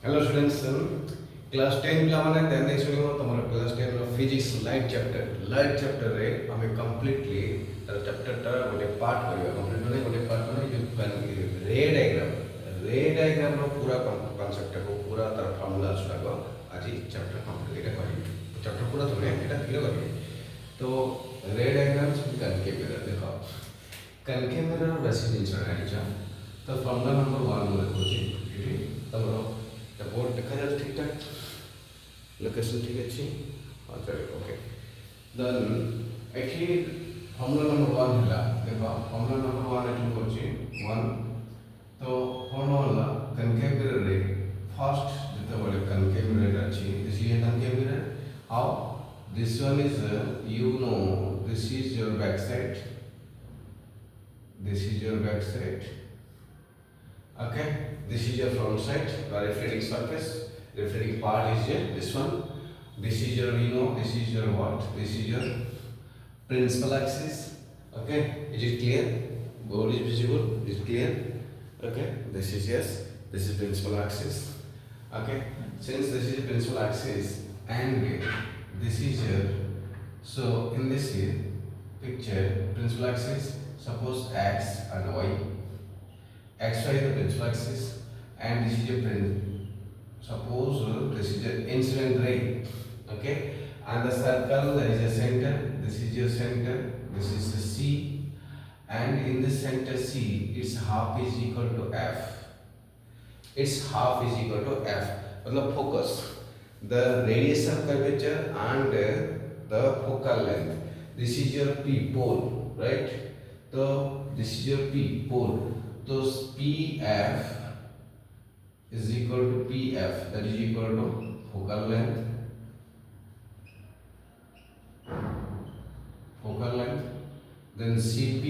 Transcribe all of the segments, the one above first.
Hello students, class 10 पिला माने 10th actually में तुम्हारा class 10 रो physics light chapter रे हमें completely तर chapter टा गोटे part करियो complete माने गोटे part माने जो ray diagram रो पूरा concept को पूरा तर formula को आज chapter complete करियो chapter पूरा तुमने एटा क्लियर करियो तो ray diagram से concave mirror देखो concave mirror वैसे जिनिस है तो formula number 1 देखो जी तमरो बोर्ड देखा जाए ठीक ठाक लोकेशन ठीक अच्छी हाँ चलिए okay then actually formula number 1 है देखो फॉर्मूला नंबर 1 एटू कोची 1 तो फॉर्मूला कनकेव मिरर रे फर्स्ट जितना बड़े कनकेव मिरर अच्छी इसलिए concave mirror how this one is you know this is your back side okay, this is your front side, the reflecting surface, reflecting part is here, this one, this is your, this is your what, this is your principal axis, okay, is it clear, board is visible, is it clear, okay, this is yes, this is principal axis, okay, since this is principal axis and this is your, so in this here picture, principal axis, suppose x and y, xy is the principal axis and this is your suppose this is your incident ray, okay, and the circle there is a center, this is your center, this is the C, and in this center C its half is equal to f, its half is equal to f, मतलब focus, the radius of curvature and the focal length, this is your P pole, right, so this is your P pole, so PF is equal to PF, that is equal to focal length, then CP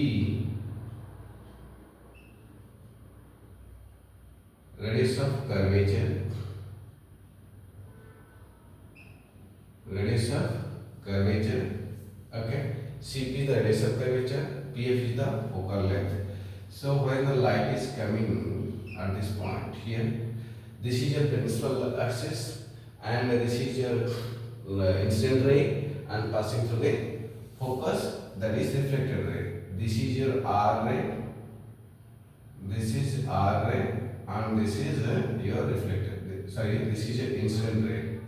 radius of curvature, okay, CP is the radius of curvature, PF is the focal length. So when the light is coming at this point here, this is your principal axis and this is your incident ray and passing through the focus, that is reflected ray. This is your R ray, this is R ray and this is your reflected ray. Sorry, this is your incident ray.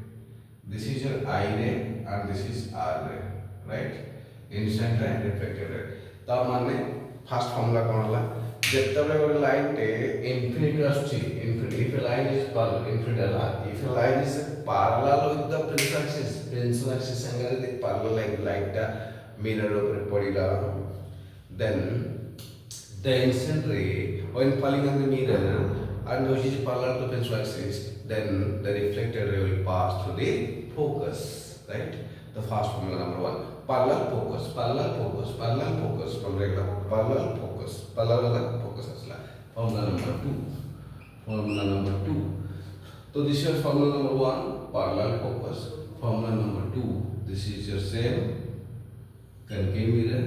This is your I ray and this is R ray, right? Incident ray and reflected ray. तो माने first formula कौन होला जेतबे गोटे line टे infinity आछी infinity if a line is parallel infinity ala if a line is parallel with the principal axis संगे the parallel line टा mirror ऊपर पड़ीला then the incident ray when falling on the mirror and which is parallel to principal axis then the reflected ray will pass through the focus, right? The first formula number 1, parallel focus from regular parallel focus asla. Formula number 2, so this is your formula number 1, parallel focus. Formula number 2, this is your same concave mirror,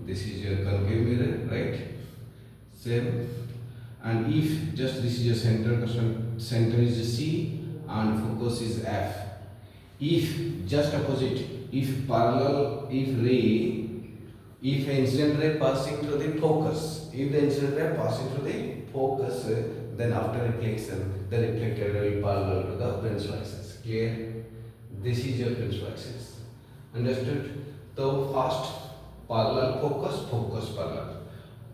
this is your concave mirror, right? Same, and if just this is your center is C and focus is F, if just opposite, if incident ray passing through the focus, then after reflection the reflected ray will parallel to the principal axis. Clear? This is your principal axis, understood? So first parallel focus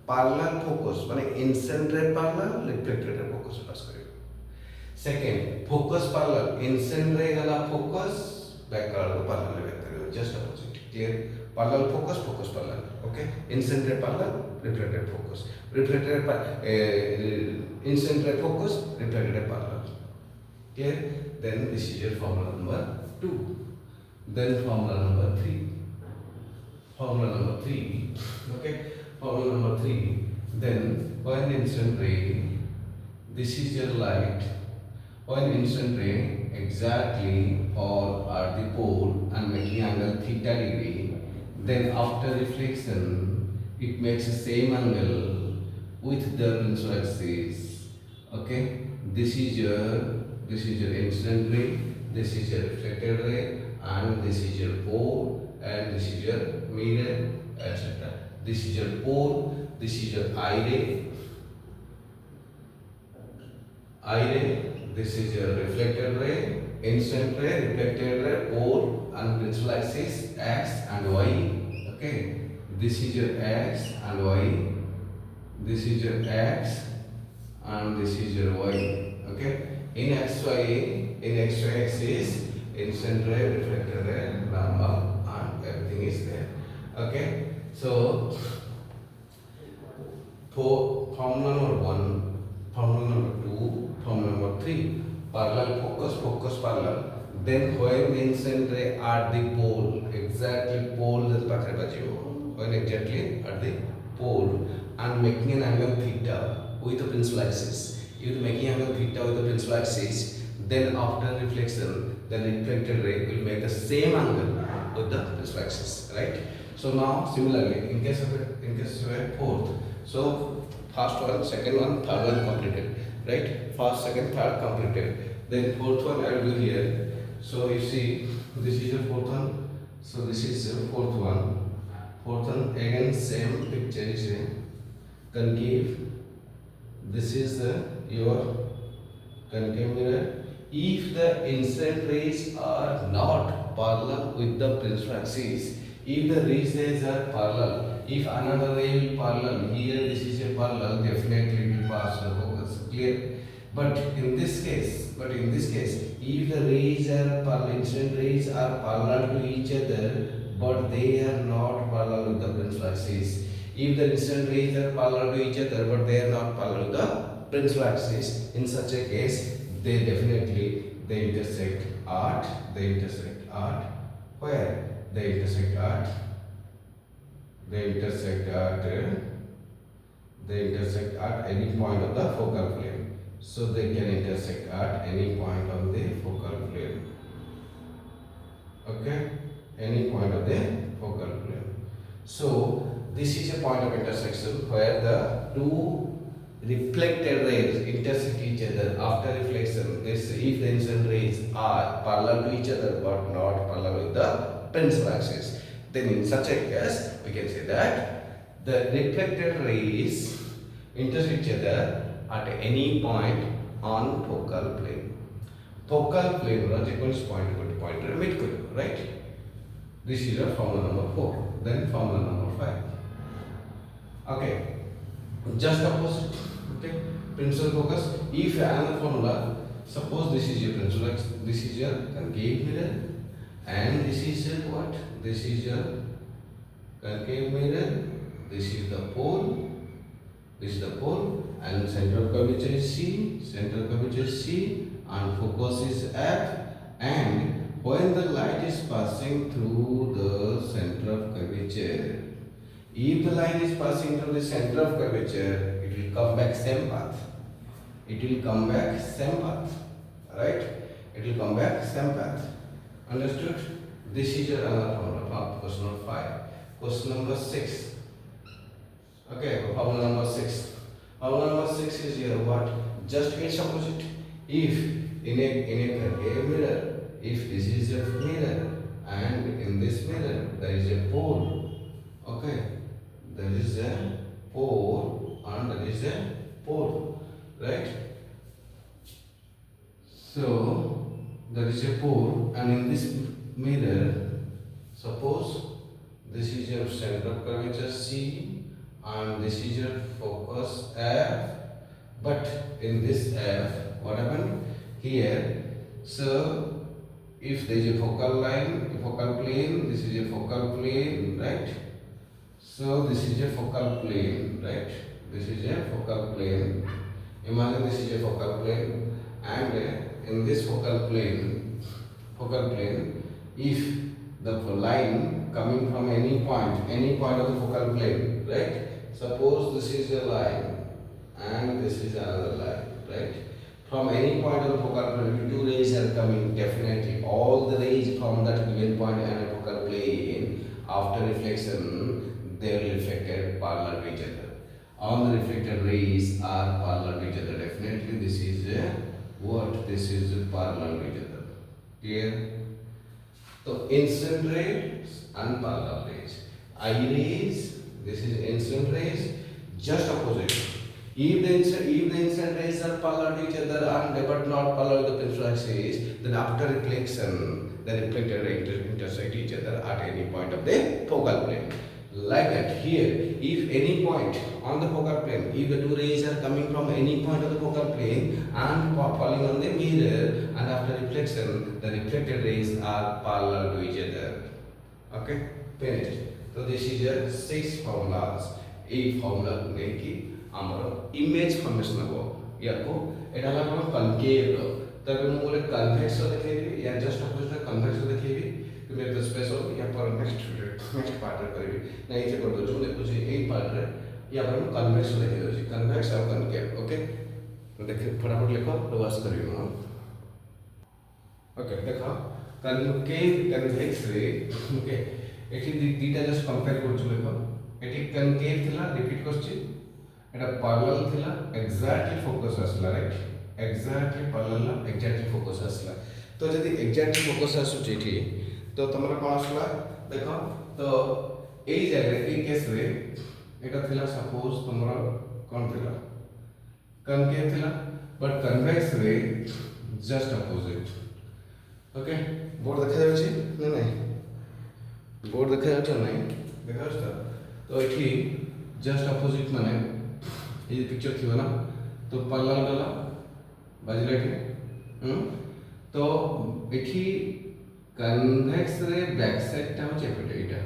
parallel focus माने incident ray parallel reflected ray focus pass करेगा. Second focus parallel incident ray गला focus back को parallel back करेगा, just opposite. Clear? Parallel focus parallel, okay, incident ray parallel reflected focus, incident ray focus reflected ray parallel. Clear? Then this is your formula number 2. Then formula number 3, okay, formula number 3, then when incident ray, this is your light, when incident ray exactly fall at the pole and making angle theta degree, then after reflection it makes the same angle with the principal axis, okay, this is your this is your incident ray, this is your reflected ray, and this is your pole, and this is your mirror, etc. This is your pole, this is your eye ray, this is your reflected ray, incident ray, reflected ray, pole, and principal axis x and y. Okay, this is your x and y, this is your x and this is your y. Okay, in xy axis, incident ray, reflected ray, normal, and everything is there. Okay, so for formula number 1, formula number 2, formula number 3, parallel focus parallel. Then when the incident ray at the pole, exactly pole the pakhre bajibo, when exactly at the pole, and making an angle theta with the principal axis. If making angle theta with the principal axis, then after reflection, the reflected ray will make the same angle with the principal axis, right? So now similarly, in case of a fourth, so first one, second one, third one completed, right? First, second, third completed. Then fourth one I will do here. So you see, this is the fourth one. So this is the fourth one. Fourth one again same picture is a concave. This is the your concave mirror. If the incident rays are not parallel with the principal axis, if the rays are parallel, if another ray will parallel, here this is a parallel, definitely it will pass the focus. Clear? But in this case, if the rays are parallel, incident rays are parallel to each other, but they are not parallel with the principal axis. If the incident rays are parallel to each other, but they are not parallel with the principal axis, in such a case, they definitely intersect at. They intersect at where? They intersect at any point of the focal plane. So they can intersect at any point of the focal plane. Okay, any point of the focal plane. So this is a point of intersection where the two reflected rays intersect each other after reflection. This if the incident rays are parallel to each other but not parallel with the principal axis, then in such a case we can say that the reflected rays intersect each other at any point on focal plane. Focal plane is point to point meet karo, right? This is a formula number 4. Then formula number 5. Okay, just opposite. Okay, principal focus. If another formula, suppose this is your principal axis, this is your concave mirror, and this is your what? This is your concave mirror. This is the pole. This is the pole, and center of curvature is C. Center of curvature is C, and focus is F. And when the light is passing through the center of curvature, if the light is passing through the center of curvature, it will come back same path. It will come back same path, right? It will come back same path. Understood? This is your another formula. Question number 5. Question number 6. Okay, formula number 6. Formula number 6 is here what? Just its opposite. If in a concave mirror, if this is a mirror and in this mirror there is a pole, okay, there is a pole and there is a pole, right? So there is a pole, and in this mirror, suppose this is your center of curvature C and this is your focus F, but in this F, what happened here? So if there is a focal line, a focal plane, this is a focal plane, right? So this is a focal plane, right? This is a focal plane. Imagine this is a focal plane, and in this focal plane, if the line coming from any point of the focal plane, right? Suppose this is a line and this is another line, right? From any point of the focal plane, two rays are coming, definitely all the rays from that given point and a focal plane, after reflection, they will reflected parallel to each other. All the reflected rays are parallel to each other, definitely this is a what this is parallel to each other. Clear? So incident rays and parallel rays. I rays, this is incident rays, just opposite. If the incident rays are parallel to each other and but not parallel to the principal axis, then after reflection, the reflected rays intersect each other at any point of the focal plane. Like that here, if any point on the focal plane, if the two rays are coming from any point of the focal plane and falling on the mirror, and after reflection, the reflected rays are parallel to each other. Okay, finished. So this is your 6 formulas. A formula नेकी आमर image formation हो या को एटा ला हम concave रो तब मैं बोले convex रो देखेगी या just opposite convex रो देखेगी तो मेरे तो space हो या पर next part रे करेगी नहीं इसे कर दो जो देखो जी एक part रे या पर हम convex रो देखेगी जी convex और concave ओके तो देखिए फटाफट लिखो रिवर्स करिए ना ओके देखो concave convex रे ओके एठी दीटा जस्ट कंपेयर कर चुले को एठी concave थिला रिपीट करछि एटा पैरेलल थिला एग्जैक्टली फोकस आसला right exactly parallel exactly focus आसला तो जदी एग्जैक्टली फोकस आसुछि एठी तो तमरा कोन आसला देखो तो एई जगह ए केस रे एटा थिला सपोज तमरा कोन थिला concave थिला बट convex रे जस्ट अपोजिट ओके बोर्ड देखा जाउछि ना नहीं बोर्ड देखा जाउछि नहीं देखा जाउछि तो ये जस्ट अपोजिट माने ये पिक्चर थी ना तो पैरेलल गला बाजिला एठी तो एठी कन्वेक्स रे बैक साइड टा होचे एपटे एटा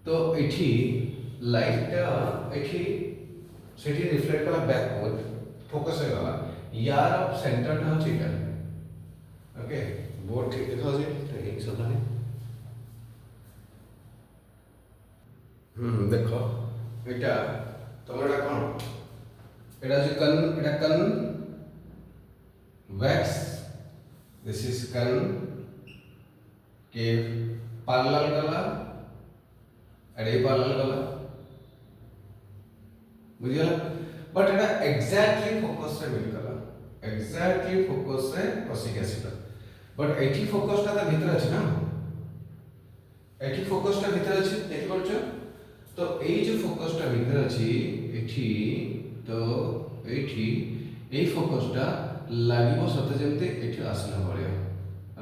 तो एठी लाइट टा एठी सेठी रिफ्लेक्ट कला बैकवर्ड फोकस हे गला यार ऑफ सेंटर टा होचे एटा ओके बोर्ड ठीक देखा होचे एक सदा देखो एटा तमरा कोन एटा जे कन वैक्स दिस इज कन के पैरेलल गला एडे पैरेलल गला बुझियला बट एटा एग्जैक्टली फोकस से मिल गला एग्जैक्टली फोकस से पसी गेसिला बट एठी फोकस ता भीतर अछि ना एठी फोकस ता भीतर अछि देखि परछ तो ए जो फोकस टा भीतर अछि एठी तो एठी ए फोकस टा लागिबो सते जेंते एठी आसला भलिया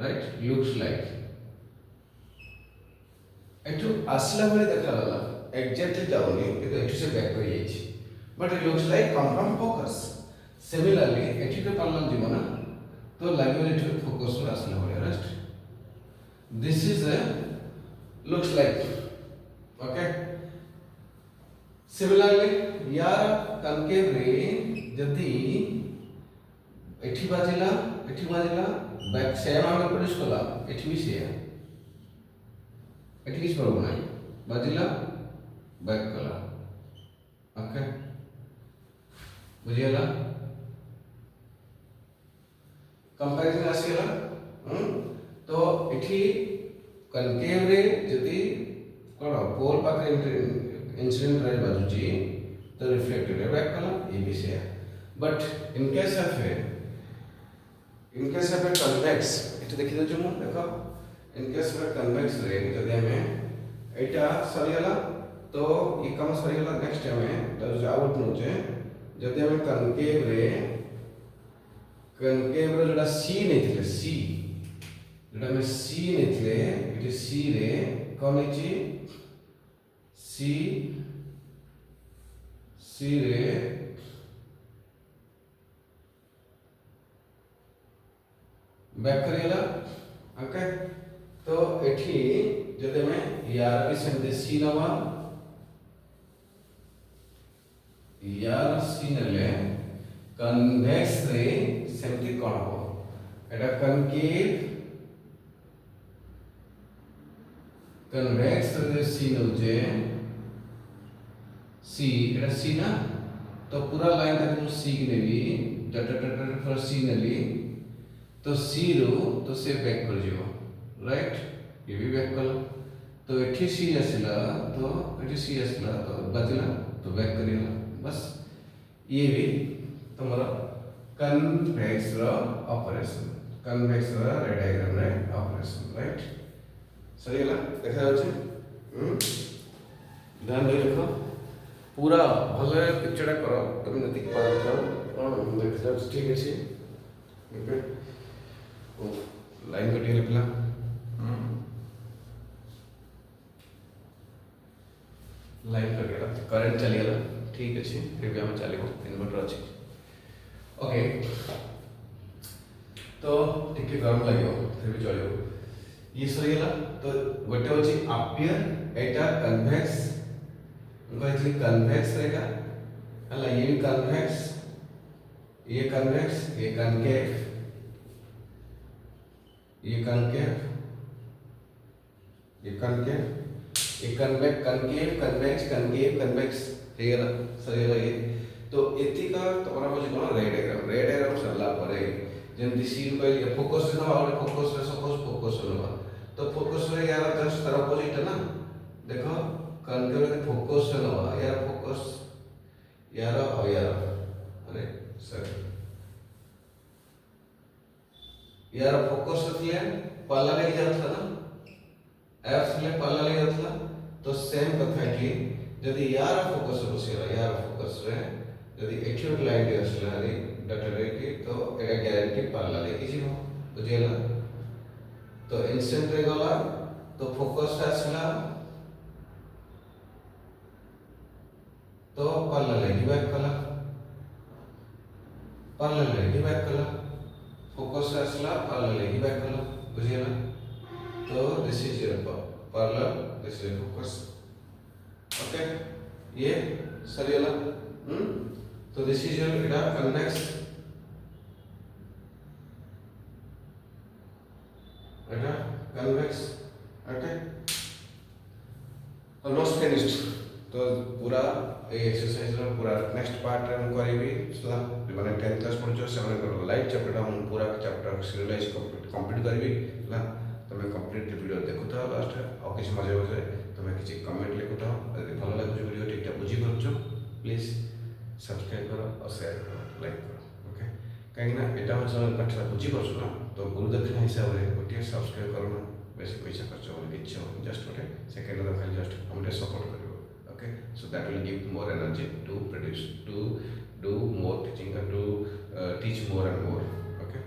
राइट लुक्स लाइक एठु आसला भली देखाला एग्जैक्टली जाउनी किंतु एठी से बैक कर जाइछि but it looks like come from focus similarly एठी तो पालन जीव ना तो लागिबो एठी फोकस रा आसला भलिया right this is a looks like okay similarly यार concave रे जदी एठी बाजिला बैक सेम आंगल प्रोड्यूस कला एठी भी से एठी किस प्रॉब्लम नाही बाजिला बैक कला ओके बुझियला कंपैरिजन आसीला तो एठी concave रे जदी कोन पोल पाखरे इंसिडेंट रे बाजुची तो रिफ्लेक्टेड है बैक कला ये भी से but in case of convex एटा देखि दो जमु देखो इन केस ऑफ कन्वेक्स रे जदी हमें एटा सरियला तो ये कम सरियला नेक्स्ट हमें तो आउट नोचे जदी हमें कनकेव रे जोटा सी नेथिले सी जोटा में सी नेथिले एटी सी रे कोन अछि सी रे बैक करियला ओके तो एठी जदे में यार भी सेमते सी नवा यार सी नले कन्वेक्स रे सेमते कोन हो एटा कन्वेक्स रे सी नउजे सी एटा सी ना तो पूरा लाइन तक जो सी की नेली डट फॉर सी नेली तो सी रो तो से बैक कर जिवो राइट ये भी बैक कर तो एठी सी आसला तो एठी सी आसला तो बचला तो बैक करियला बस ये भी तुम्हारा convex operation, convex ray diagram रे operation, right? सही है ना? देखा जाଉଛି ध्यान देଇ रख पूरा भले पिक्चरटा कर तुम जति पार देखा जाଉଛି ठीक अछि ओके लाइन कटी गला पिला लाइन कट गला करंट चली गला ठीक अछि फिर भी हम चलेबो इन्वर्टर अछि ओके तो टिके गरम लगे फिर भी चलो ये सही गला तो गोटे होची अपियर एटा कन्वेक्स कहली कन्वेक्स रहेगा हला ये कन्वेक्स ये कन्वेक्स ये कनकेव ये कनकेव ये कनकेव ये convex concave convex concave convex ठीक है ना सही है ये तो एतिका तोरा होची कोन रे डायग्राम सरला परे जेमति सीन कहली फोकस न और फोकस रे सपोज फोकस होगा तो फोकस रे यार जस्ट तरह अपोजिट है ना देखो कनकेव रे फोकस न होगा यार फोकस यार और यार अरे सॉरी यार फोकस थे पाला लगी जाता ना एफ ले पाला लगी जाता तो सेम कथा कि यदि यार फोकस बसेला यार फोकस रे यदि एक्यूट लाइन रे असला रे डाटा रे कि तो एटा गारंटी पाला लेके जीवो बुझेला तो इंस्टेंट रे गला तो फोकस असला तो पाला लेके बैक कला पाला लेके बैक कला फोकस असला पाला लेके बैक कला बुझेला तो दिस इज योर पाला दिस इज फोकस ओके ये सही वाला तो this is your Etah convex Etah convex okay almost finished तो पूरा ए एक्सरसाइज रो पूरा नेक्स्ट पार्ट रे हम करिबी सुधा माने 10th क्लास पढियो सेवन कर लाइव चैप्टर हम पूरा चैप्टर सीरियलाइज कंप्लीट करिबी ला तमे कंप्लीट वीडियो देखुता लास्ट और किछ मजे मजे तमे किछ कमेंट लिखुता यदि भलो लागु वीडियो ठीक ठाक बुझी परछो प्लीज सब्सक्राइब करो और शेयर करो लाइक करो ओके कहीं ना एटा हम पाठा बुझी परछो ना तो गुरु दक्षिणा हिसाब रे गोटे सब्सक्राइब करो ना बेसी पैसा खर्च हो इच्छा जस्ट गोटे सेकंड रो खाली जस्ट हमटे सपोर्ट करिवो okay so that will give more energy to produce to do more teaching and to teach more and more okay